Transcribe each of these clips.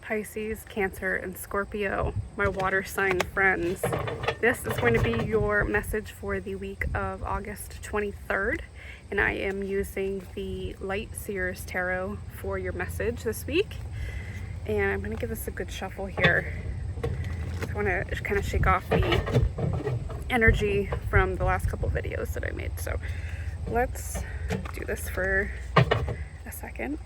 Pisces, Cancer, and Scorpio, my water sign friends. This is going to be your message for the week of August 23rd, and I am using the Lightseers Tarot for your message this week. And I'm going to give this a good shuffle here. I want to kind of shake off the energy from the last couple videos that I made. So let's do this for a second.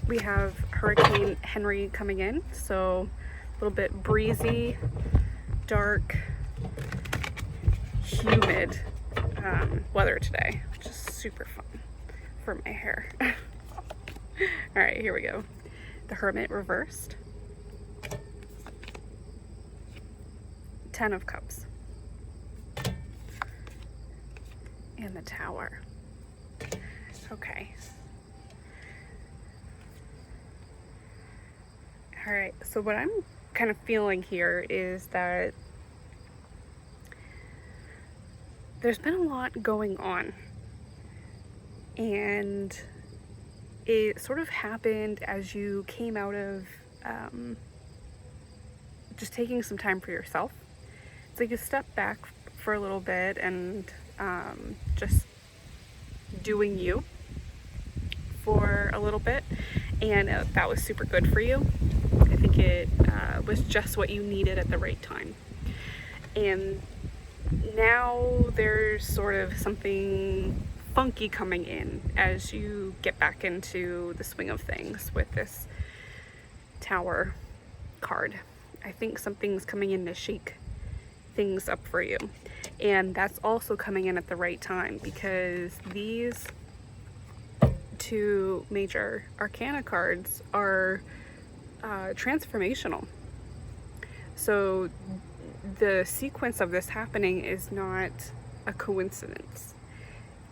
We have Hurricane Henry coming in, so a little bit breezy, dark, humid weather today, which is super fun for my hair. All right, here we go. The Hermit reversed. 10 of Cups. And the Tower. Okay. All right, so what I'm kind of feeling here is that there's been a lot going on, and it sort of happened as you came out of just taking some time for yourself. It's like you step back for a little bit and just doing you for a little bit, and that was super good for you. I think it was just what you needed at the right time. And now there's sort of something funky coming in as you get back into the swing of things with this Tower card. I think something's coming in to shake things up for you. And that's also coming in at the right time, because these two major arcana cards are transformational. So the sequence of this happening is not a coincidence.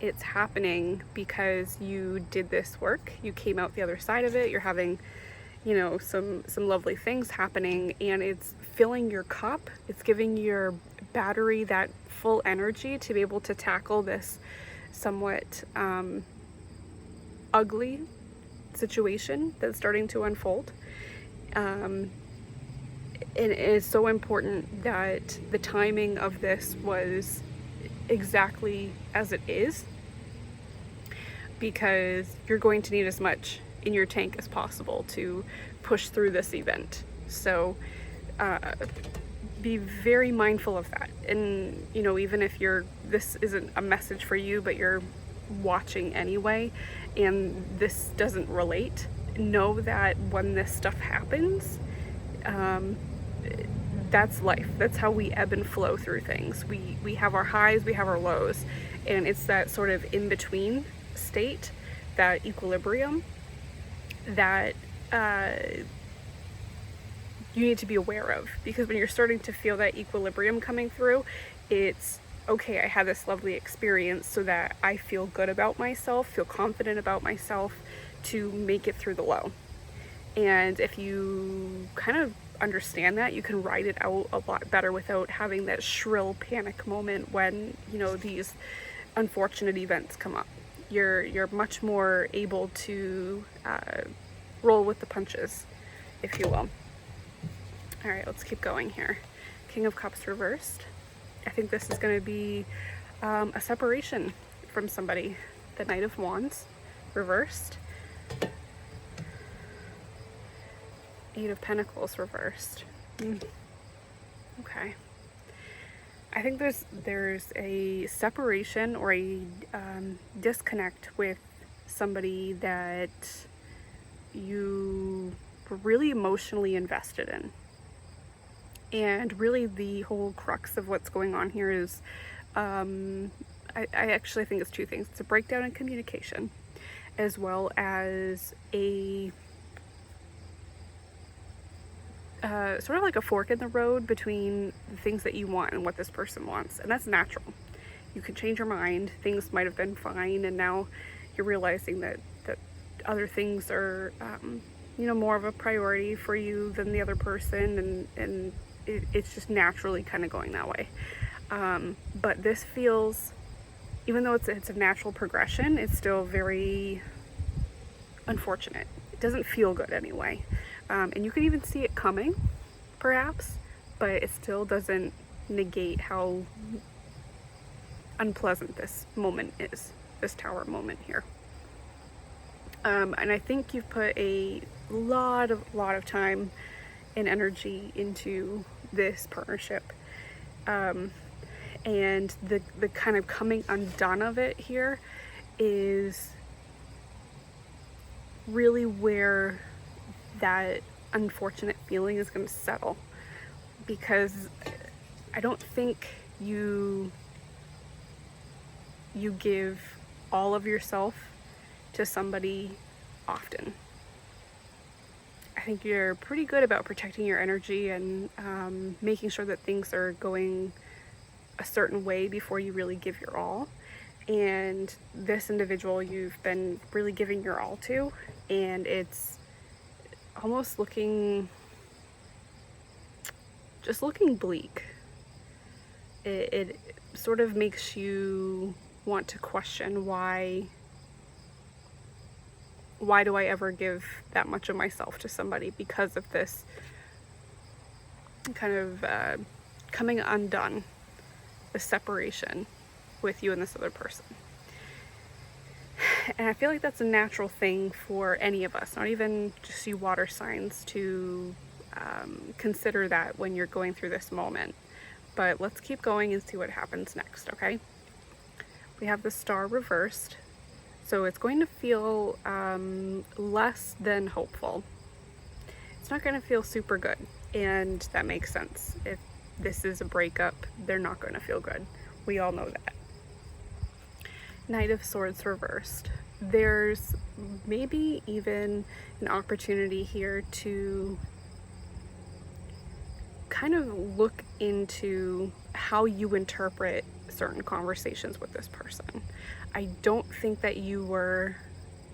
It's happening because you did this work, you came out the other side of it, you're having, you know, some lovely things happening, and it's filling your cup. It's giving your battery that full energy to be able to tackle this somewhat ugly situation that's starting to unfold. And it is so important that the timing of this was exactly as it is, because you're going to need as much in your tank as possible to push through this event. So be very mindful of that. And you know, even if this isn't a message for you, but you're watching anyway and this doesn't relate, know that when this stuff happens, that's life. That's how we ebb and flow through things. We have our highs, we have our lows, and it's that sort of in-between state, that equilibrium, that you need to be aware of. Because when you're starting to feel that equilibrium coming through, it's okay, I had this lovely experience so that I feel good about myself, feel confident about myself to make it through the low. And if you kind of understand that, you can ride it out a lot better without having that shrill panic moment when, you know, these unfortunate events come up. You're much more able to roll with the punches, if you will. All right, let's keep going here. King of Cups reversed. I think this is going to be a separation from somebody. The Knight of Wands reversed. 8 of Pentacles reversed. Okay. I think there's a separation or a disconnect with somebody that you were really emotionally invested in. And really the whole crux of what's going on here is, I actually think it's two things. It's a breakdown in communication, as well as a sort of like a fork in the road between the things that you want and what this person wants. And that's natural. You can change your mind. Things might have been fine, and now you're realizing that other things are you know, more of a priority for you than the other person, and it's just naturally kind of going that way. But this feels, even though it's a natural progression, it's still very unfortunate. It doesn't feel good anyway. And you can even see it coming, perhaps, but it still doesn't negate how unpleasant this moment is, this Tower moment here. And I think you've put a lot of time and energy into this partnership. And the kind of coming undone of it here is really where that unfortunate feeling is going to settle, because I don't think you give all of yourself to somebody often. I think you're pretty good about protecting your energy and making sure that things are going a certain way before you really give your all. And this individual you've been really giving your all to, and it's almost looking bleak. It sort of makes you want to question, why do I ever give that much of myself to somebody because of this kind of coming undone, the separation with you and this other person. And I feel like that's a natural thing for any of us, not even just you water signs, to consider that when you're going through this moment. But let's keep going and see what happens next, okay? We have the Star reversed, so it's going to feel less than hopeful. It's not going to feel super good, and that makes sense. If this is a breakup, they're not going to feel good. We all know that. Knight of Swords reversed. There's maybe even an opportunity here to kind of look into how you interpret certain conversations with this person. I don't think that you were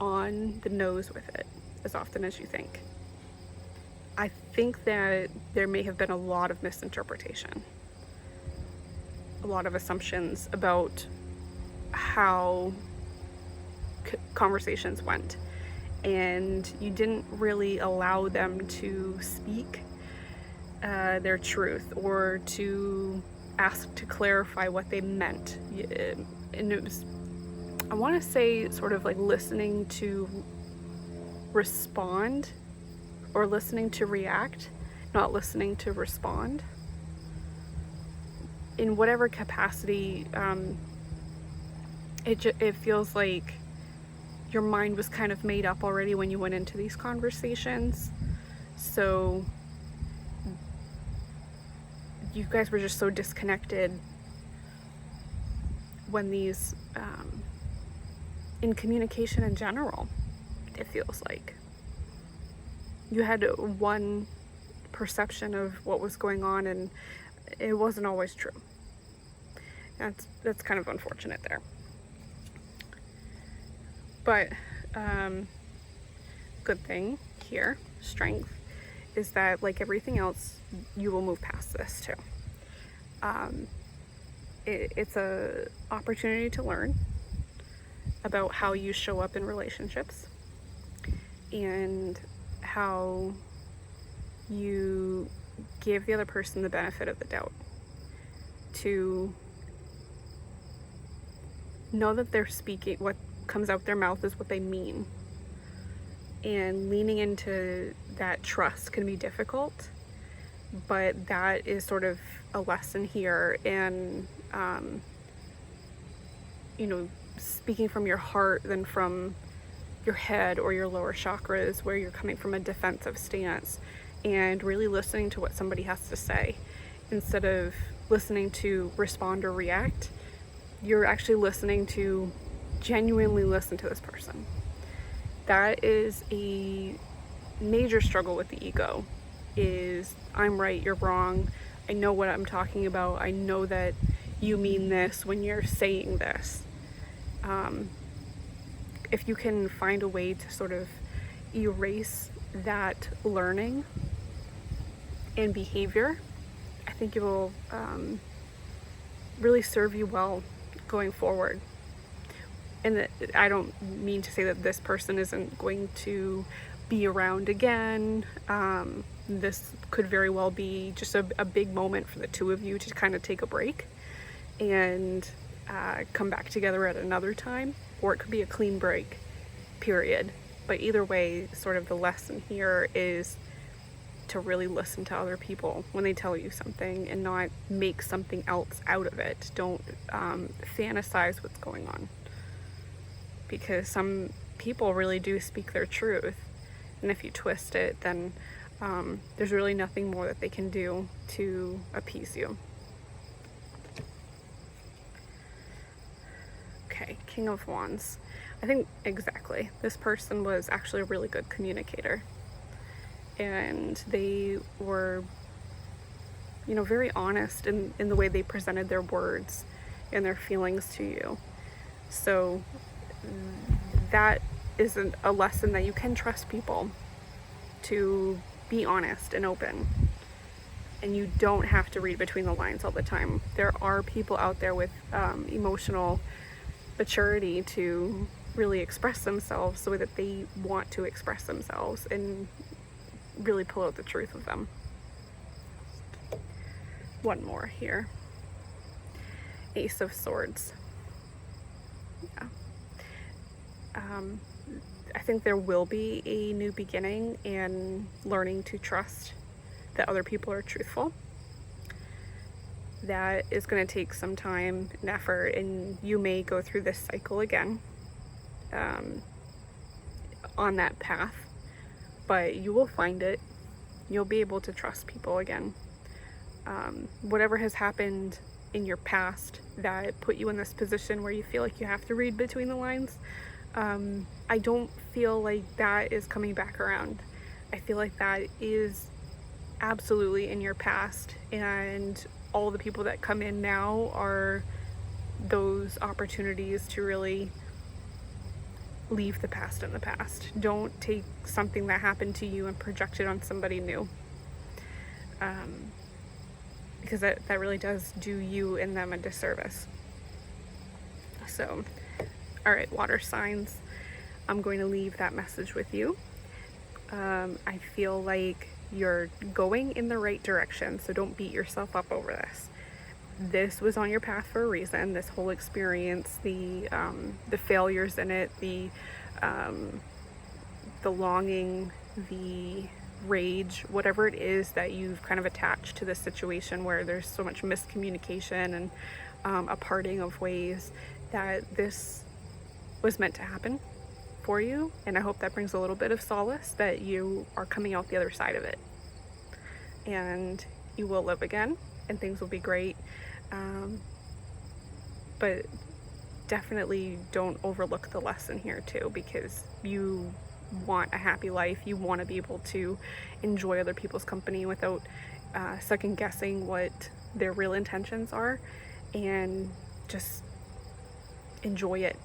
on the nose with it as often as you think. I think that there may have been a lot of misinterpretation, a lot of assumptions about how conversations went, and you didn't really allow them to speak their truth or to ask to clarify what they meant. And it was, I want to say, sort of like listening to respond or listening to react, not listening to respond. In whatever capacity, it feels like your mind was kind of made up already when you went into these conversations. So you guys were just so disconnected when these, in communication in general, it feels like. You had one perception of what was going on, and it wasn't always true. That's kind of unfortunate there. But good thing here, strength, is that, like everything else, you will move past this too. It's a opportunity to learn about how you show up in relationships and how you give the other person the benefit of the doubt, to know that they're speaking, what comes out their mouth is what they mean. And leaning into that trust can be difficult, but that is sort of a lesson here. And speaking from your heart than from your head or your lower chakras, where you're coming from a defensive stance, and really listening to what somebody has to say instead of listening to respond or react. You're actually listening to genuinely listen to this person. That is a major struggle with the ego, is I'm right, you're wrong. I know what I'm talking about. I know that you mean this when you're saying this. If you can find a way to sort of erase that learning and behavior, I think it will really serve you well going forward. And I don't mean to say that this person isn't going to be around again. This could very well be just a big moment for the two of you to kind of take a break and come back together at another time, or it could be a clean break, period. But either way, sort of the lesson here is to really listen to other people when they tell you something and not make something else out of it. Don't fantasize what's going on, because some people really do speak their truth, and if you twist it, then there's really nothing more that they can do to appease you. Okay, King of Wands. I think exactly. This person was actually a really good communicator, and they were, you know, very honest in the way they presented their words and their feelings to you. So that is a lesson that you can trust people to be honest and open, and you don't have to read between the lines all the time. There are people out there with emotional maturity to really express themselves the way that they want to express themselves and really pull out the truth of them. One more here. Ace of Swords. Yeah. I think there will be a new beginning in learning to trust that other people are truthful. That is going to take some time and effort, and you may go through this cycle again on that path, but you will find it. You'll be able to trust people again. Whatever has happened in your past that put you in this position where you feel like you have to read between the lines, I don't feel like that is coming back around. I feel like that is absolutely in your past, and all the people that come in now are those opportunities to really leave the past in the past. Don't take something that happened to you and project it on somebody new, because that really does do you and them a disservice. So, all right, water signs, I'm going to leave that message with you. I feel like you're going in the right direction, so don't beat yourself up over this. This was on your path for a reason. This whole experience, the failures in it, the longing, the rage, whatever it is that you've kind of attached to this situation where there's so much miscommunication and a parting of ways, that this was meant to happen for you. And I hope that brings a little bit of solace that you are coming out the other side of it, and you will live again and things will be great. But definitely don't overlook the lesson here too, because you want a happy life. You want to be able to enjoy other people's company without second guessing what their real intentions are, and just enjoy it.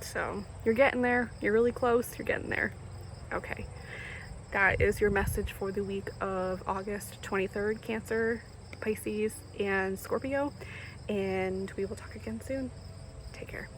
So you're getting there. You're really close. You're getting there. Okay. That is your message for the week of August 23rd, Cancer, Pisces, and Scorpio. And we will talk again soon. Take care.